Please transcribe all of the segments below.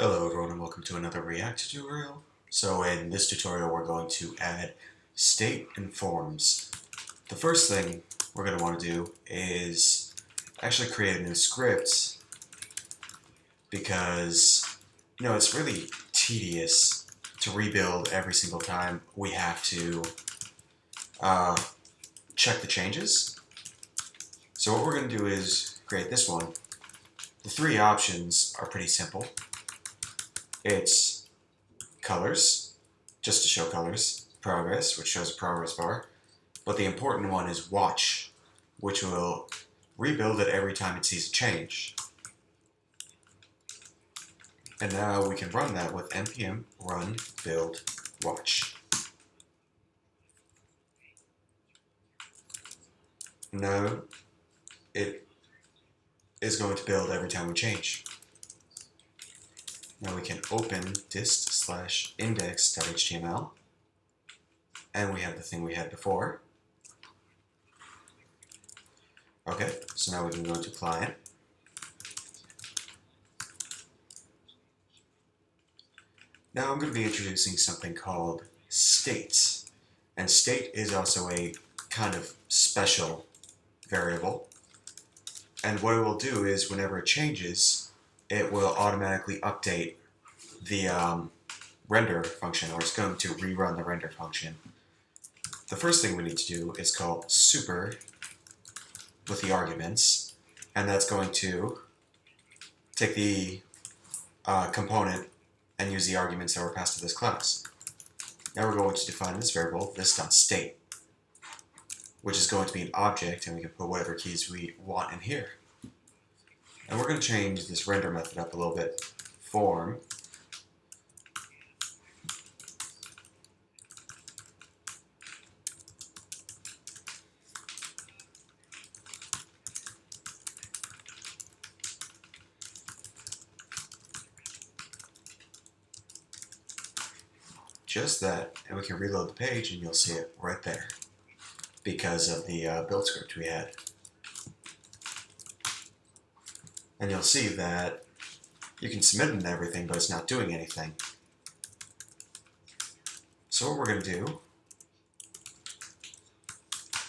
Hello everyone and welcome to another React tutorial. So in this tutorial we're going to add state and forms. The first thing we're going to want to do is actually create a new script because it's really tedious to rebuild every single time we have to check the changes. So what we're going to do is create this one. The three options are pretty simple. It's colors, just to show colors, progress, which shows a progress bar, but the important one is watch, which will rebuild it every time it sees a change. And now we can run that with npm run build watch. Now it is going to build every time we change. Now we can open dist/index.html, and we have the thing we had before. Okay, so now we can go to client. Now I'm going to be introducing something called state, and state is also a kind of special variable, and what it will do is whenever it changes, it will automatically update the render function, or it's going to rerun the render function. The first thing we need to do is call super with the arguments, and that's going to take the component and use the arguments that were passed to this class. Now we're going to define this variable, this.state, which is going to be an object, and we can put whatever keys we want in here. And we're going to change this render method up a little bit. Form just that, and we can reload the page and you'll see it right there because of the build script we had. And you'll see that you can submit it and everything, but it's not doing anything. So what we're going to do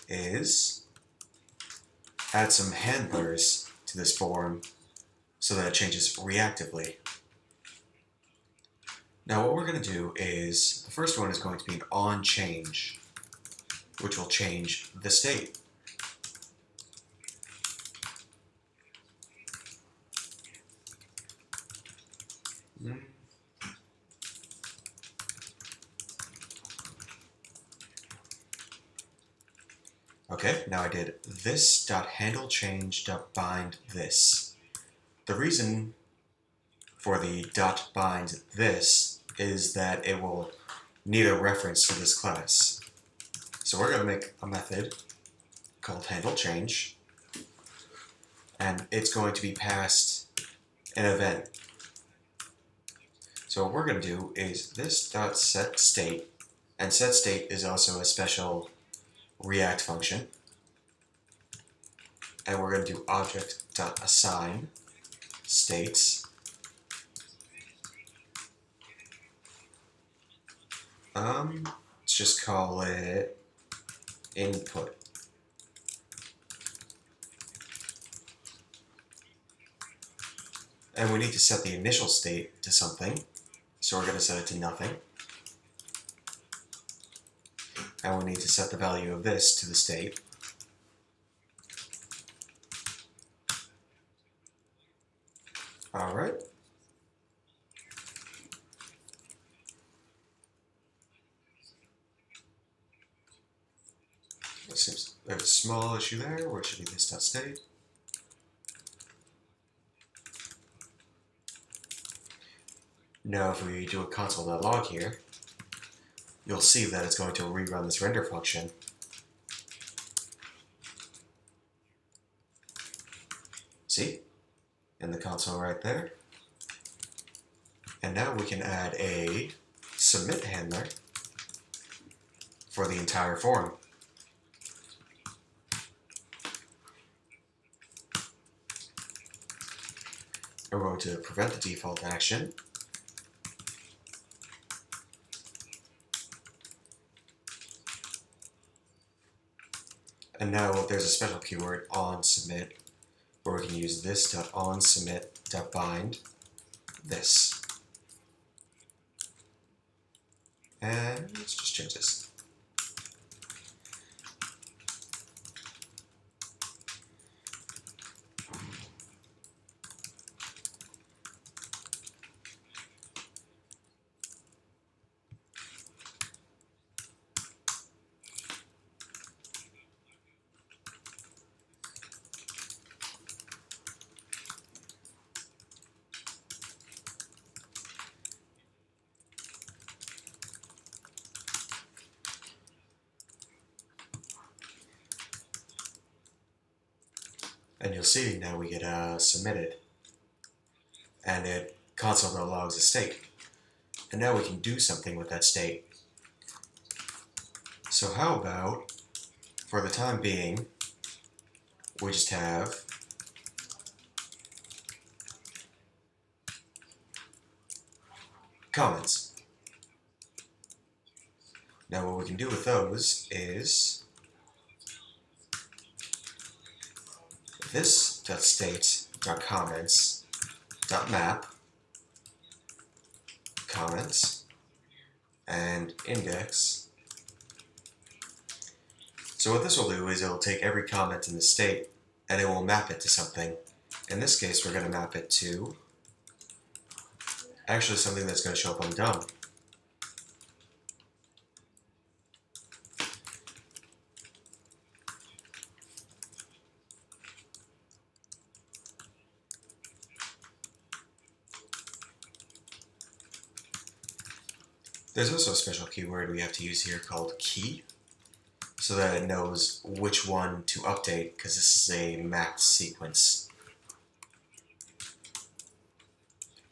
is add some handlers to this form so that it changes reactively. Now what we're going to do is, the first one is going to be an onChange, which will change the state. Okay, now I did this.handleChange.bind this. The reason for the .bind this is that it will need a reference to this class. So we're going to make a method called handleChange, and it's going to be passed an event. So what we're going to do is this.setState, and setState is also a special React function, and we're going to do object.assign states. Let's just call it input. And we need to set the initial state to something, so we're going to set it to nothing. And we need to set the value of this to the state. Alright. It seems there's a small issue there, where it should be this.state. Now if we do a console.log here, you'll see that it's going to rerun this render function. See? In the console right there. And now we can add a submit handler for the entire form. We're going to prevent the default action And now there's a special keyword on submit where we can use this.onSubmit.bind this. And let's just change this. And you'll see now we get submitted, and it console logs a state. And now we can do something with that state. So how about, for the time being, we just have comments. Now what we can do with those is this.state.comments.map comments and index. So what this will do is it will take every comment in the state and it will map it to something. In this case, we're going to map it to actually something that's going to show up on DOM. There's also a special keyword we have to use here called key, so that it knows which one to update, because this is a mapped sequence.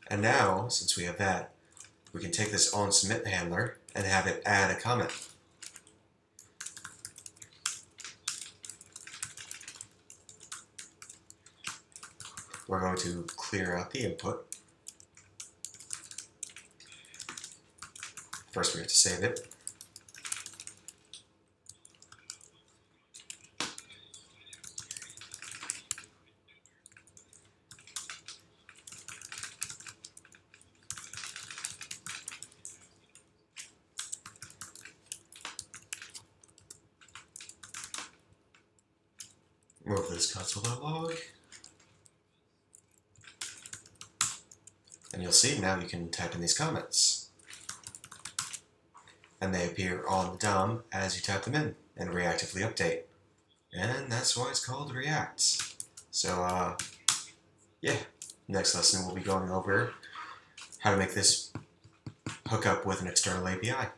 And now, since we have that, we can take this onSubmit handler and have it add a comment. We're going to clear out the input. First we have to save it. Move this console.log. And you'll see now you can type in these comments. And they appear on the DOM as you type them in and reactively update. And that's why it's called React. So, yeah, next lesson we'll be going over how to make this hook up with an external API.